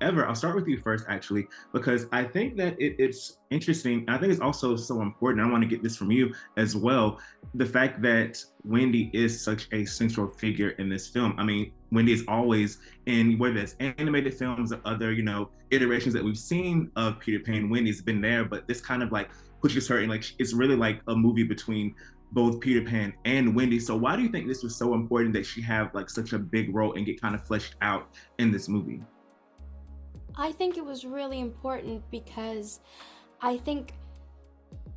However, I'll start with you first, actually, because I think that it's interesting. I think it's also so important. I want to get this from you as well. The fact that Wendy is such a central figure in this film. I mean, Wendy is always in, whether it's animated films or other, iterations that we've seen of Peter Pan, Wendy's been there, but this kind of like pushes her in, like, it's really like a movie between both Peter Pan and Wendy. So why do you think this was so important that she have like such a big role and get kind of fleshed out in this movie? I think it was really important because I think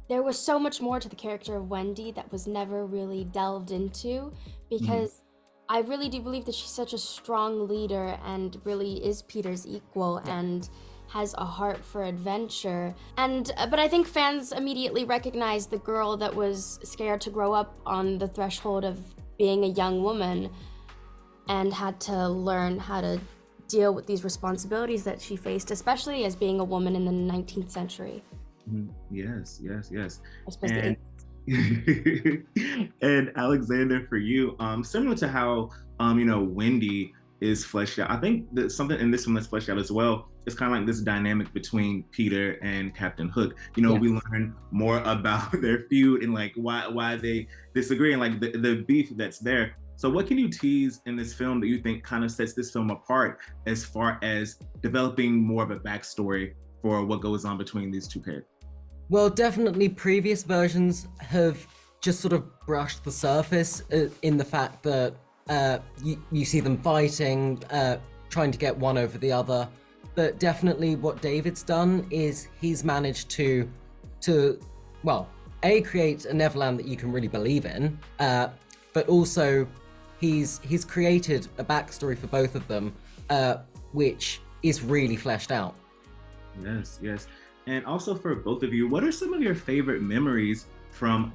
there was so much more to the character of Wendy that was never really delved into Mm-hmm. because I really do believe that she's such a strong leader and really is Peter's equal and has a heart for adventure. And but I think fans immediately recognized the girl that was scared to grow up on the threshold of being a young woman and had to learn how to deal with these responsibilities that she faced, especially as being a woman in the 19th century. Yes, yes, yes. I suppose the And and Alexander, for you, similar to how Wendy is fleshed out, I think that something in this one that's fleshed out as well is kind of like this dynamic between Peter and Captain Hook. We Yes. learn more about their feud and like why they disagree and like the beef that's there. So what can you tease in this film that you think kind of sets this film apart as far as developing more of a backstory for what goes on between these two characters? Well, definitely previous versions have just sort of brushed the surface in the fact that you see them fighting, trying to get one over the other. But definitely what David's done is he's managed to well, A, create a Neverland that you can really believe in, but also he's created a backstory for both of them, which is really fleshed out. Yes, yes. And also for both of you, what are some of your favorite memories from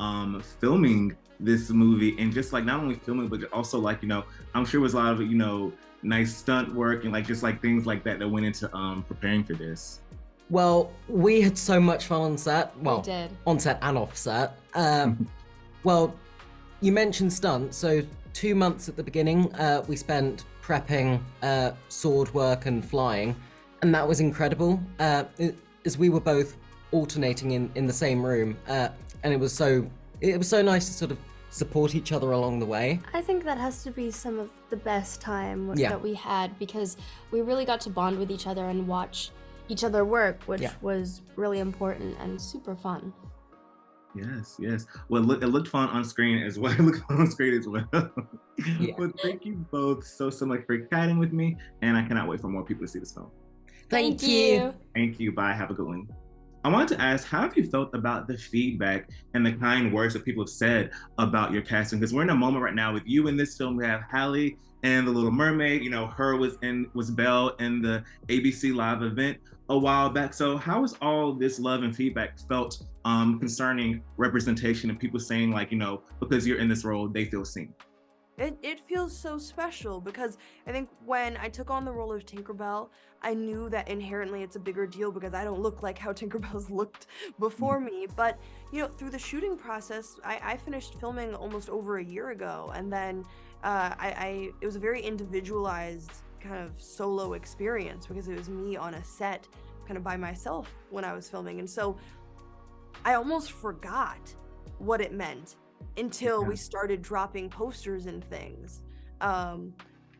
filming this movie and just like not only filming, but also like, I'm sure it was a lot of, nice stunt work and like just like things like that that went into preparing for this. Well, we had so much fun on set. We Well, did. on set and off set. Well, you mentioned stunts. So 2 months at the beginning, we spent prepping sword work and flying, and that was incredible. As we were both alternating in the same room, and it was so nice to sort of support each other along the way. I think that has to be some of the best time Yeah. that we had because we really got to bond with each other and watch each other work, which Yeah. was really important and super fun. Yes, yes. Well, it looked fun on screen as well. It looked fun on screen as well. Yeah. Well, thank you both so much for chatting with me, and I cannot wait for more people to see this film. Thank you. Thank you. Bye. Have a good one. I wanted to ask, how have you felt about the feedback and the kind words that people have said about your casting? Because we're in a moment right now with you in this film. We have Hallie and the Little Mermaid. Her was Belle in the ABC Live event a while back. So how has all this love and feedback felt concerning representation and people saying like, because you're in this role, they feel seen? It feels so special because I think when I took on the role of Tinkerbell, I knew that inherently it's a bigger deal because I don't look like how Tinkerbell's looked before me. But, through the shooting process, I finished filming almost over a year ago. And then it was a very individualized kind of solo experience because it was me on a set kind of by myself when I was filming. And so I almost forgot what it meant until we started dropping posters and things.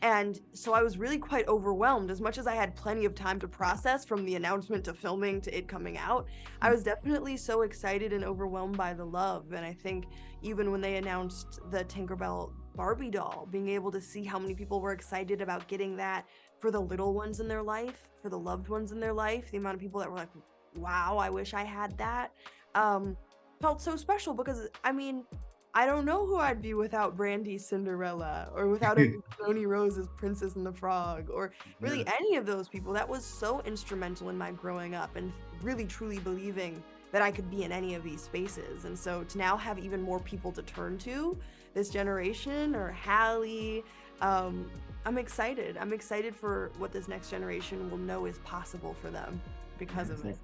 And so I was really quite overwhelmed. As much as I had plenty of time to process from the announcement to filming to it coming out, I was definitely so excited and overwhelmed by the love. And I think even when they announced the Tinkerbell Barbie doll, being able to see how many people were excited about getting that for the little ones in their life, for the loved ones in their life, the amount of people that were like, wow, I wish I had that, felt so special because, I don't know who I'd be without Brandy's Cinderella or without a Tony Rose's Princess and the Frog or really any of those people. That was so instrumental in my growing up and really truly believing that I could be in any of these spaces. And so to now have even more people to turn to, this generation or Hallie, I'm excited. I'm excited for what this next generation will know is possible for them because of it.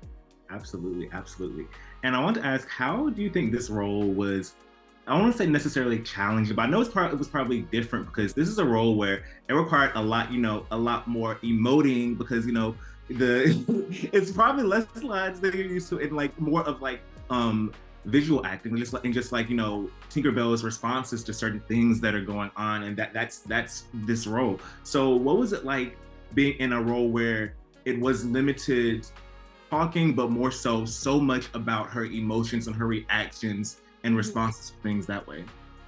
Absolutely, absolutely. And I want to ask, how do you think this role was I don't want to say necessarily challenging, but I know it was probably different because this is a role where it required a lot, a lot more emoting because, the it's probably less lines than you're used to and like more of like visual acting, just like Tinkerbell's responses to certain things that are going on, and that's this role. So what was it like being in a role where it was limited talking, but more so much about her emotions and her reactions and responses to things that way?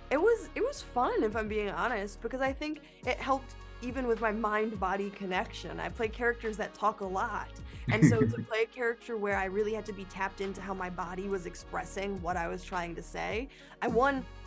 It was fun, if I'm being honest, because I think it helped even with my mind-body connection. I play characters that talk a lot. And so to play a character where I really had to be tapped into how my body was expressing what I was trying to say, I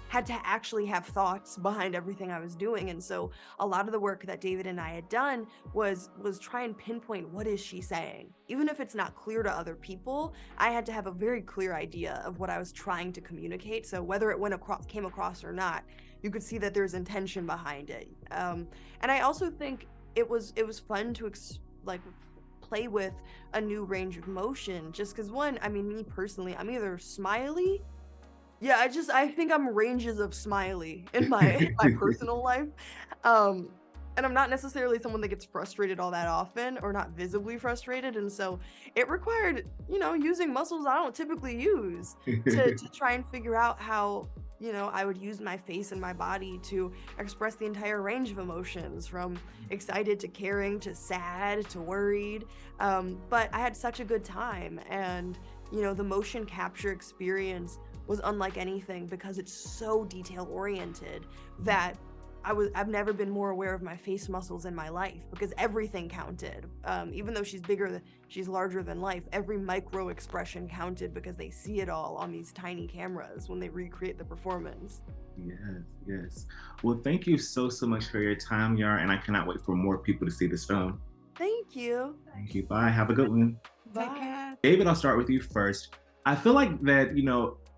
had to actually have thoughts behind everything I was doing. And so a lot of the work that David and I had done was try and pinpoint, what is she saying? Even if it's not clear to other people, I had to have a very clear idea of what I was trying to communicate. So whether it came across or not, you could see that there's intention behind it. And I also think it was fun to play with a new range of motion, just because me personally, I'm either smiley. Yeah, I think I'm ranges of smiley in my personal life. And I'm not necessarily someone that gets frustrated all that often, or not visibly frustrated. And so it required, using muscles I don't typically use to try and figure out how, I would use my face and my body to express the entire range of emotions, from excited to caring to sad to worried. But I had such a good time. And, the motion capture experience was unlike anything because it's so detail oriented that I've never been more aware of my face muscles in my life, because everything counted. Even though she's larger than life, every micro expression counted because they see it all on these tiny cameras when they recreate the performance. Yes. Well, thank you so much for your time, Yara, and I cannot wait for more people to see this film. Thank you. Thank you. Bye. Have a good one. Bye. Take care. David, I'll start with you first. I feel like that,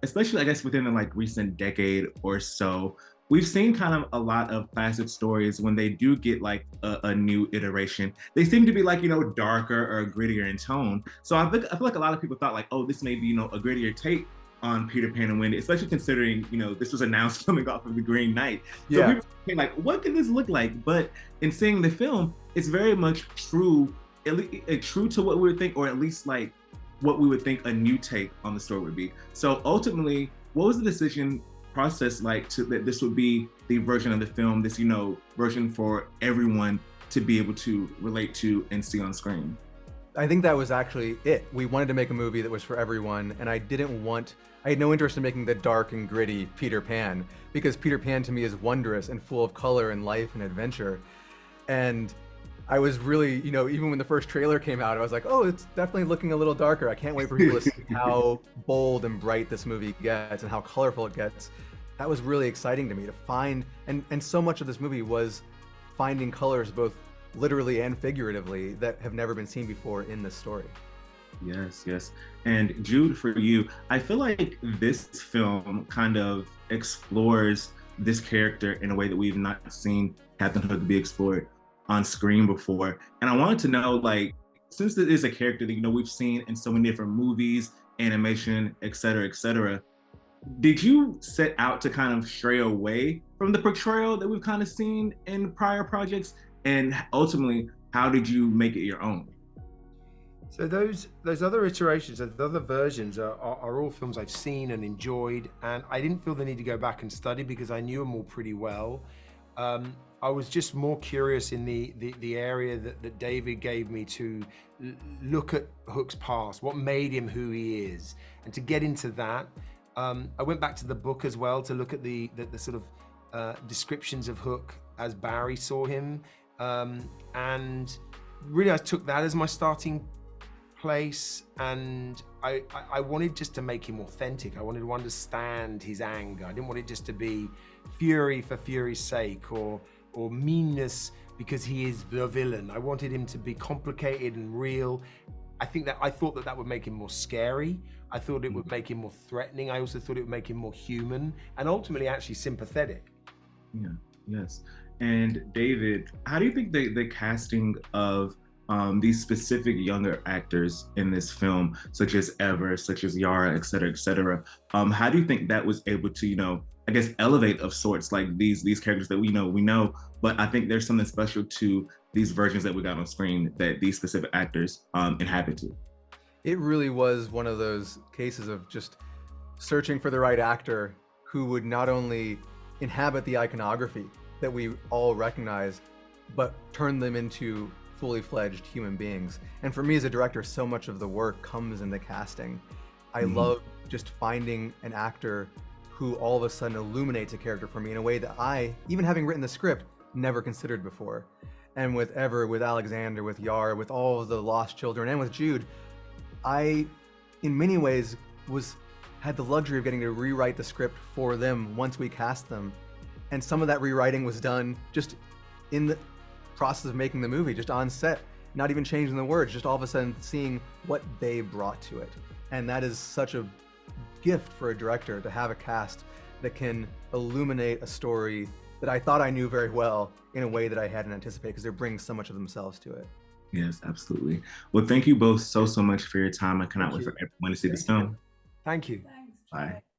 especially I guess within the recent decade or so, we've seen kind of a lot of classic stories when they do get a new iteration. They seem to be darker or grittier in tone. So I feel like a lot of people thought oh, this may be, a grittier take on Peter Pan and Wendy, especially considering, this was announced coming off of The Green Knight. So people were saying what can this look like? But in seeing the film, it's very much true to what we would think, or at least what we would think a new take on the story would be. So ultimately, what was the decision process that this would be the version of the film, this version for everyone to be able to relate to and see on screen? I think that was actually it. We wanted to make a movie that was for everyone, and I had no interest in making the dark and gritty Peter Pan, because Peter Pan to me is wondrous and full of color and life and adventure. And I was really, even when the first trailer came out, I was like, oh, it's definitely looking a little darker. I can't wait for people to see how bold and bright this movie gets and how colorful it gets. That was really exciting to me to find, and so much of this movie was finding colors both literally and figuratively that have never been seen before in this story. Yes. And Jude, for you, I feel like this film kind of explores this character in a way that we've not seen Captain Hook be explored on screen before. And I wanted to know, since it is a character that we've seen in so many different movies, animation, et cetera, did you set out to kind of stray away from the portrayal that we've kind of seen in prior projects? And ultimately, how did you make it your own? So those other iterations, those other versions are all films I've seen and enjoyed, and I didn't feel the need to go back and study because I knew them all pretty well. I was just more curious in the area that David gave me to look at Hook's past, what made him who he is, and to get into that. I went back to the book as well to look at the sort of descriptions of Hook as Barry saw him, and really I took that as my starting place, and I wanted just to make him authentic. I wanted to understand his anger. I didn't want it just to be fury for fury's sake, or meanness because he is the villain. I wanted him to be complicated and real. I thought that would make him more scary. I thought it would make him more threatening. I also thought it would make him more human and ultimately actually sympathetic. Yeah, yes. And David, how do you think the casting of these specific younger actors in this film, such as Ever, such as Yara, et cetera, how do you think that was able to, I guess, elevate of sorts, like these characters that we know, but I think there's something special to these versions that we got on screen that these specific actors inhabited. It really was one of those cases of just searching for the right actor who would not only inhabit the iconography that we all recognize, but turn them into fully fledged human beings. And for me as a director, so much of the work comes in the casting. I love just finding an actor who all of a sudden illuminates a character for me in a way that I, even having written the script, never considered before. And with Alexander, with Yara, with all of the lost children, and with Jude, I, in many ways, had the luxury of getting to rewrite the script for them once we cast them. And some of that rewriting was done just in the process of making the movie, just on set, not even changing the words, just all of a sudden seeing what they brought to it. And that is such a gift for a director, to have a cast that can illuminate a story that I thought I knew very well in a way that I hadn't anticipated, because they're bringing so much of themselves to it. Yes, absolutely. Well, thank you both so much for your time. I cannot wait for everyone to see this film. Thank you. Bye.